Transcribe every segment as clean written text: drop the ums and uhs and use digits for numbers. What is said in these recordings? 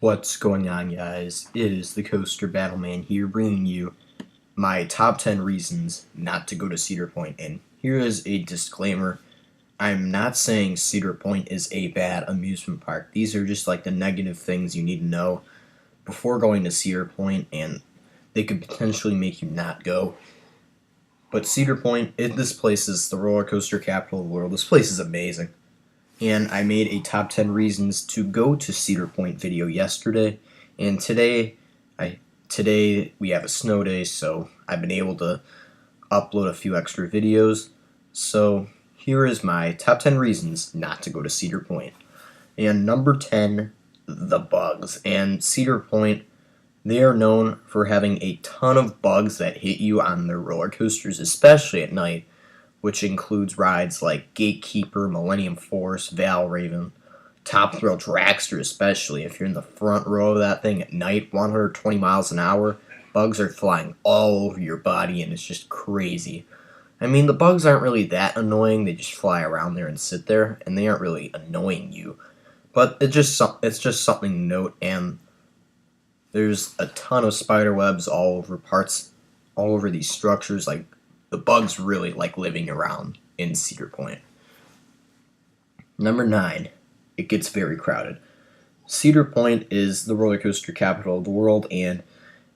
What's going on, guys? It is the Coaster Battleman here, bringing you my top 10 reasons not to go to Cedar Point. And here is a disclaimer. I'm not saying Cedar Point is a bad amusement park. These are just like the negative things you need to know before going to Cedar Point, and they could potentially make you not go. But Cedar Point, this place is the roller coaster capital of the world. This place is amazing. And I made a top 10 reasons to go to Cedar Point video yesterday, and today we have a snow day, so I've been able to upload a few extra videos. So here is my top 10 reasons not to go to Cedar Point. And number 10, the bugs. And Cedar Point, they are known for having a ton of bugs that hit you on their roller coasters, especially at night, which includes rides like Gatekeeper, Millennium Force, Valraven, Top Thrill Dragster, especially. If you're in the front row of that thing at night, 120 miles an hour, bugs are flying all over your body, and it's just crazy. I mean, the bugs aren't really that annoying. They just fly around there and sit there, and they aren't really annoying you. But it's just something to note, and there's a ton of spider webs all over these structures. Like, the bugs really like living around in Cedar Point. Number 9, it gets very crowded. Cedar Point is the roller coaster capital of the world, and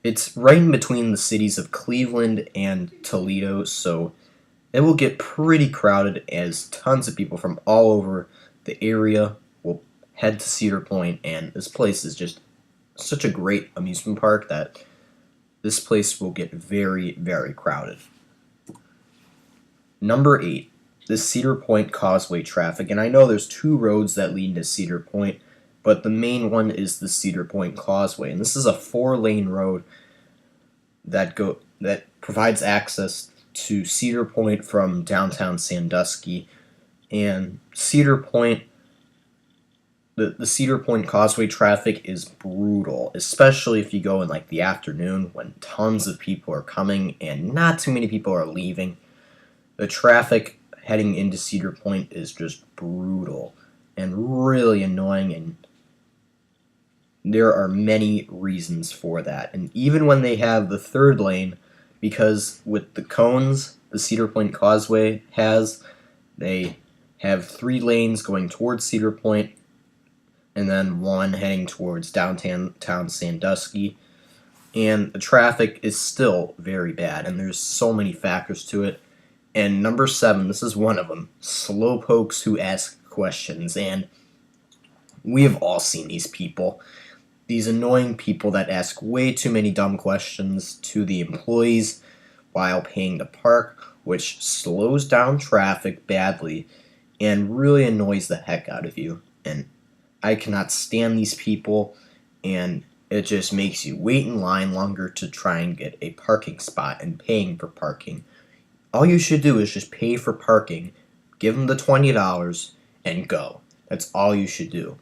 it's right in between the cities of Cleveland and Toledo, so it will get pretty crowded as tons of people from all over the area will head to Cedar Point, and this place is just such a great amusement park that this place will get very, very crowded. Number 8, the Cedar Point Causeway traffic. And I know there's 2 roads that lead to Cedar Point, but the main one is the Cedar Point Causeway. And this is a 4-lane road that provides access to Cedar Point from downtown Sandusky. And Cedar Point, the Cedar Point Causeway traffic is brutal, especially if you go in like the afternoon when tons of people are coming and not too many people are leaving. The traffic heading into Cedar Point is just brutal and really annoying, and there are many reasons for that. And even when they have the 3rd lane, because with the cones the Cedar Point Causeway has, they have 3 lanes going towards Cedar Point and then 1 heading towards downtown Sandusky, and the traffic is still very bad, and there's so many factors to it. And number 7, this is one of them, slowpokes who ask questions. And we have all seen these people, these annoying people that ask way too many dumb questions to the employees while paying the park, which slows down traffic badly and really annoys the heck out of you. And I cannot stand these people, and it just makes you wait in line longer to try and get a parking spot and paying for parking. All you should do is just pay for parking, give them the $20, and go. That's all you should do.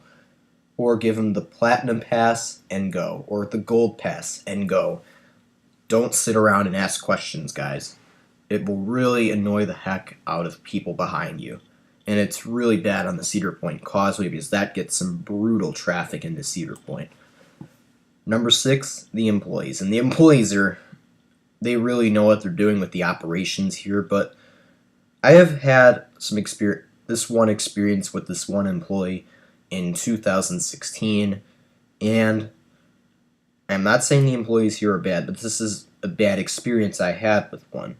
Or give them the Platinum Pass and go, or the Gold Pass and go. Don't sit around and ask questions, guys. It will really annoy the heck out of people behind you. And it's really bad on the Cedar Point Causeway because that gets some brutal traffic into Cedar Point. Number 6, the employees. And the employees they really know what they're doing with the operations here, but I have had this one experience with this one employee in 2016, and I'm not saying the employees here are bad, but this is a bad experience I had with one.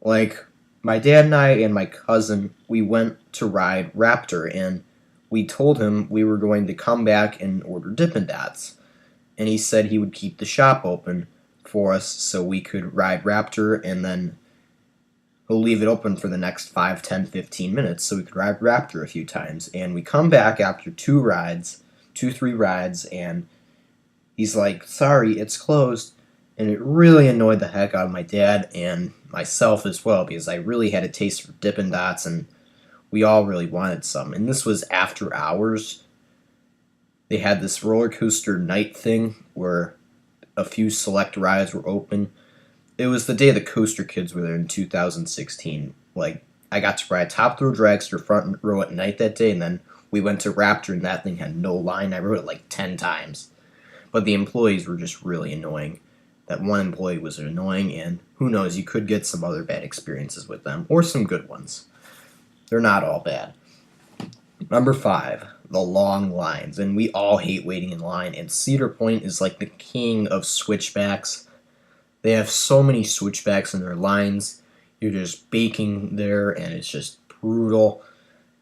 Like, my dad and I and my cousin, we went to ride Raptor, and we told him we were going to come back and order Dippin' Dots, and he said he would keep the shop open for us so we could ride Raptor, and then he'll leave it open for the next 5, 10, 15 minutes so we could ride Raptor a few times. And we come back after 3 rides, and he's like, sorry, it's closed. And it really annoyed the heck out of my dad and myself as well, because I really had a taste for Dippin' Dots and we all really wanted some. And this was after hours. They had this roller coaster night thing where a few select rides were open. It was the day the Coaster Kids were there in 2016. Like, I got to ride Top Thrill Dragster front row at night that day, and then We went to Raptor and that thing had no line. I rode it like 10 times. But the employees were just really annoying. That one employee was annoying, and who knows, you could get some other bad experiences with them, or some good ones. They're not all bad. Number 5, the long lines. And we all hate waiting in line, and Cedar Point is like the king of switchbacks. They have so many switchbacks in their lines. You're just baking there, and it's just brutal,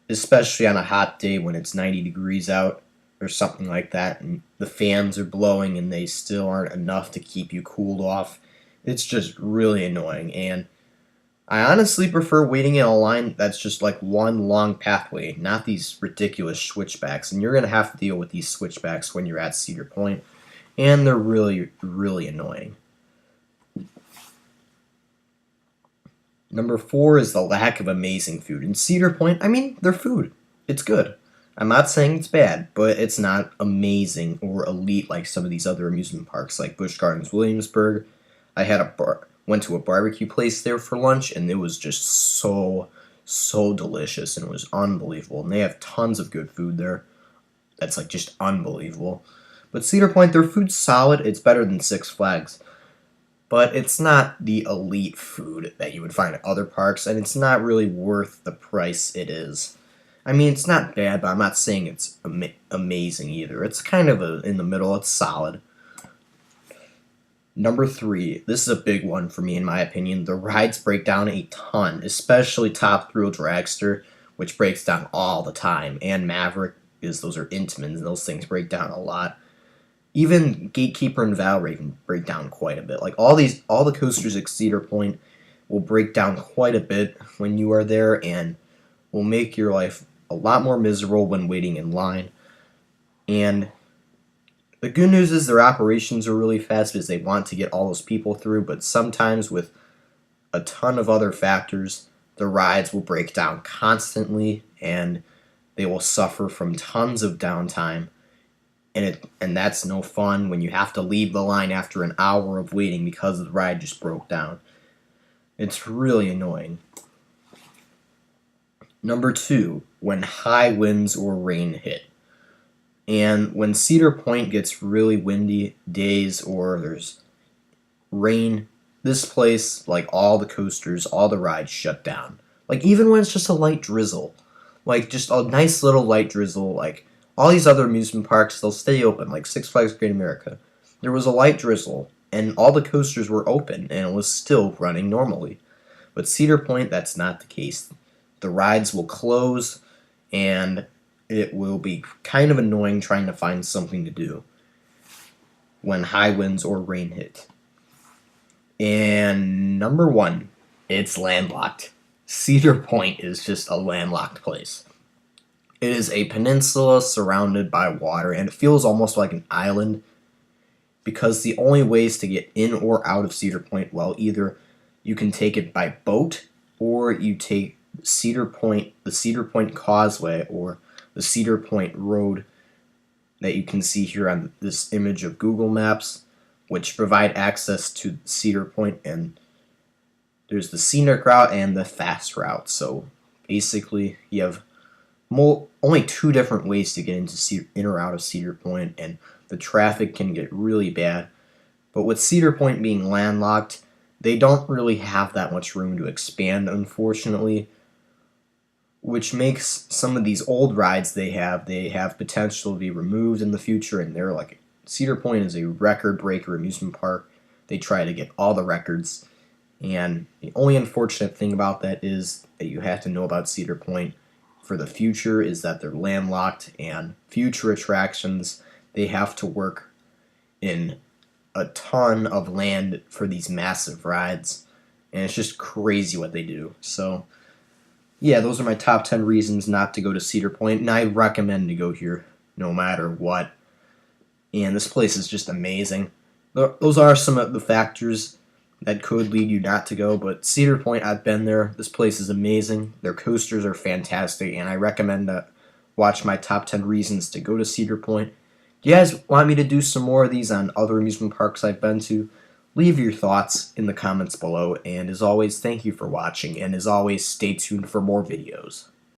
especially on a hot day when it's 90 degrees out or something like that, and the fans are blowing and they still aren't enough to keep you cooled off. It's just really annoying, and I honestly prefer waiting in a line that's just like one long pathway, not these ridiculous switchbacks, and you're going to have to deal with these switchbacks when you're at Cedar Point, and they're really, really annoying. Number 4 is the lack of amazing food. In Cedar Point, I mean, their food, it's good. I'm not saying it's bad, but it's not amazing or elite like some of these other amusement parks like Busch Gardens Williamsburg. I went to a barbecue place there for lunch, and it was just so delicious, and it was unbelievable. And they have tons of good food there. That's like just unbelievable. But Cedar Point, their food's solid. It's better than Six Flags. But it's not the elite food that you would find at other parks, and it's not really worth the price it is. I mean, it's not bad, but I'm not saying it's amazing either. It's kind of in the middle. It's solid. Number 3, this is a big one for me in my opinion. The rides break down a ton, especially Top Thrill Dragster, which breaks down all the time, and Maverick, because those are Intamins, and those things break down a lot. Even Gatekeeper and Valray can break down quite a bit. Like all the coasters at Cedar Point will break down quite a bit when you are there, and will make your life a lot more miserable when waiting in line. And the good news is their operations are really fast because they want to get all those people through, but sometimes with a ton of other factors, the rides will break down constantly, and they will suffer from tons of downtime. And that's no fun when you have to leave the line after an hour of waiting because the ride just broke down. It's really annoying. Number 2, when high winds or rain hit. And when Cedar Point gets really windy days or there's rain, this place, like all the coasters, all the rides shut down. Like even when it's just a light drizzle. Like just a nice little light drizzle, like all these other amusement parks, they'll stay open, like Six Flags Great America. There was a light drizzle, and all the coasters were open, and it was still running normally. But Cedar Point, that's not the case. The rides will close, and it will be kind of annoying trying to find something to do when high winds or rain hit. And number 1, it's landlocked. Cedar Point is just a landlocked place. It is a peninsula surrounded by water, and it feels almost like an island because the only ways to get in or out of Cedar Point, well, either you can take it by boat or you take the Cedar Point Causeway, or the Cedar Point Road that you can see here on this image of Google Maps, which provide access to Cedar Point, and there's the scenic route and the fast route. So basically, you have only 2 different ways to get in or out of Cedar Point, and the traffic can get really bad. But with Cedar Point being landlocked, they don't really have that much room to expand, unfortunately, which makes some of these old rides they have potential to be removed in the future, and they're like, Cedar Point is a record breaker amusement park. They try to get all the records, and the only unfortunate thing about that is that you have to know about Cedar Point for the future is that they're landlocked, and future attractions, they have to work in a ton of land for these massive rides, and it's just crazy what they do. So yeah, those are my top 10 reasons not to go to Cedar Point, and I recommend to go here no matter what. And this place is just amazing. Those are some of the factors that could lead you not to go, but Cedar Point, I've been there. This place is amazing. Their coasters are fantastic, and I recommend to watch my top 10 reasons to go to Cedar Point. Do you guys want me to do some more of these on other amusement parks I've been to? Leave your thoughts in the comments below, and as always, thank you for watching, and as always, stay tuned for more videos.